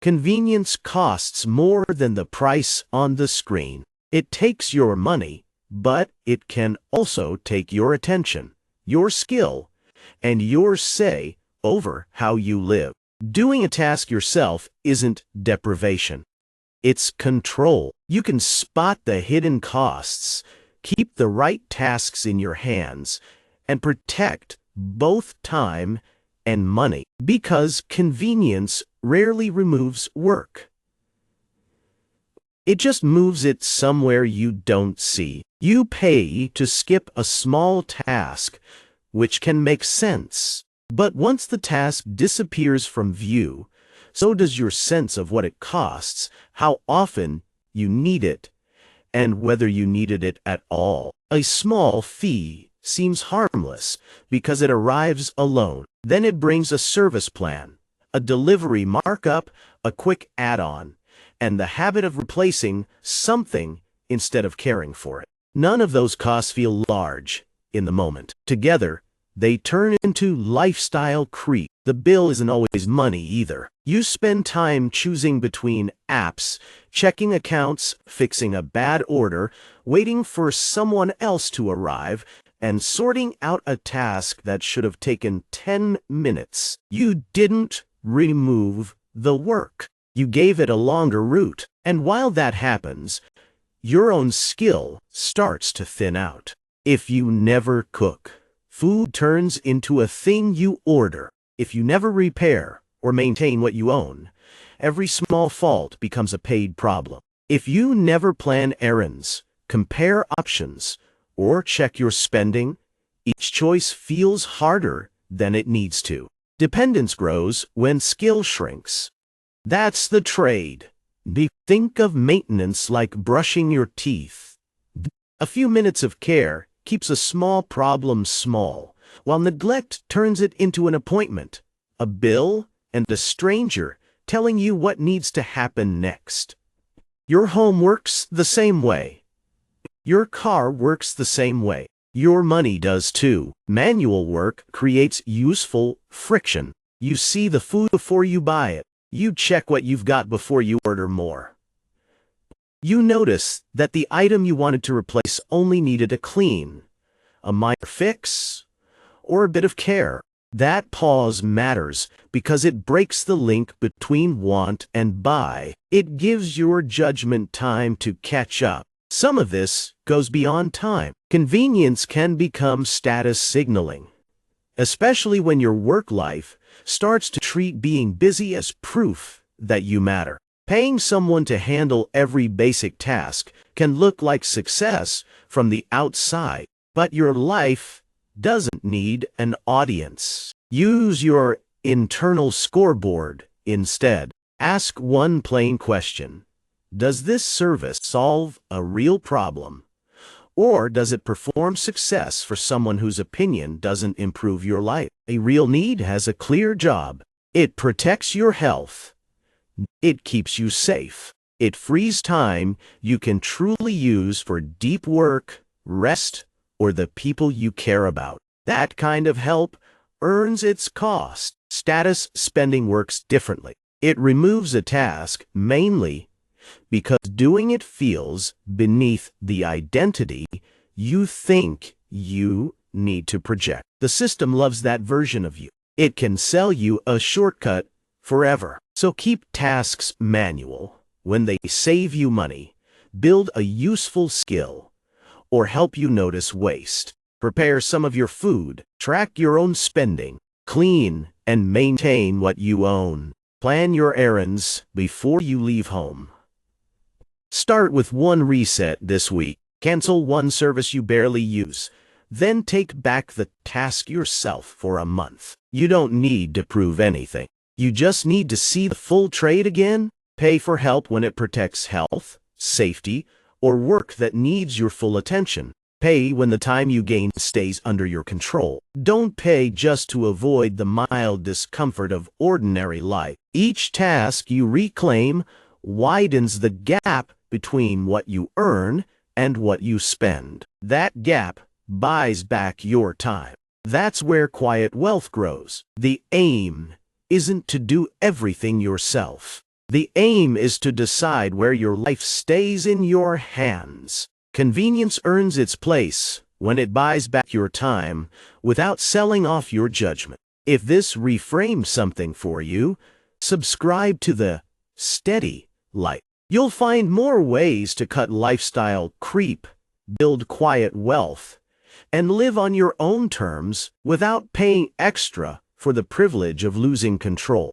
Convenience costs more than the price on the screen. It takes your money, but it can also take your attention, your skill, and your say over how you live. Doing a task yourself isn't deprivation. It's control. You can spot the hidden costs, keep the right tasks in your hands, and protect both time and money, because convenience rarely removes work. It just moves it somewhere you don't see. You pay to skip a small task, which can make sense. But once the task disappears from view, so does your sense of what it costs, how often you need it, and whether you needed it at all. A small fee seems harmless because it arrives alone. Then it brings a service plan, a delivery markup, a quick add-on, and the habit of replacing something instead of caring for it. None of those costs feel large in the moment. Together, they turn into lifestyle creep. The bill isn't always money either. You spend time choosing between apps, checking accounts, fixing a bad order, waiting for someone else to arrive, and sorting out a task that should have taken 10 minutes. You didn't remove the work. You gave it a longer route. And while that happens, your own skill starts to thin out. If you never cook, food turns into a thing you order. If you never repair or maintain what you own, every small fault becomes a paid problem. If you never plan errands, compare options, or check your spending, each choice feels harder than it needs to. Dependence grows when skill shrinks. That's the trade. Think of maintenance like brushing your teeth. A few minutes of care keeps a small problem small, while neglect turns it into an appointment, a bill, and a stranger telling you what needs to happen next. Your home works the same way. Your car works the same way. Your money does too. Manual work creates useful friction. You see the food before you buy it. You check what you've got before you order more. You notice that the item you wanted to replace only needed a clean, a minor fix, or a bit of care. That pause matters because it breaks the link between want and buy. It gives your judgment time to catch up. Some of this goes beyond time. Convenience can become status signaling, especially when your work life starts to treat being busy as proof that you matter. Paying someone to handle every basic task can look like success from the outside, but your life doesn't need an audience. Use your internal scoreboard instead. Ask one plain question. Does this service solve a real problem? Or does it perform success for someone whose opinion doesn't improve your life? A real need has a clear job. It protects your health. It keeps you safe. It frees time you can truly use for deep work, rest, or the people you care about. That kind of help earns its cost. Status spending works differently. It removes a task mainly because doing it feels beneath the identity you think you need to project. The system loves that version of you. It can sell you a shortcut forever. So keep tasks manual when they save you money, build a useful skill, or help you notice waste. Prepare some of your food, track your own spending, clean and maintain what you own. Plan your errands before you leave home. Start with one reset this week. Cancel one service you barely use. Then take back the task yourself for a month. You don't need to prove anything. You just need to see the full trade again. Pay for help when it protects health, safety, or work that needs your full attention. Pay when the time you gain stays under your control. Don't pay just to avoid the mild discomfort of ordinary life. Each task you reclaim widens the gap between what you earn and what you spend. That gap buys back your time. That's where quiet wealth grows. The aim isn't to do everything yourself. The aim is to decide where your life stays in your hands. Convenience earns its place when it buys back your time without selling off your judgment. If this reframes something for you, subscribe to the Steady Life. You'll find more ways to cut lifestyle creep, build quiet wealth, and live on your own terms without paying extra for the privilege of losing control.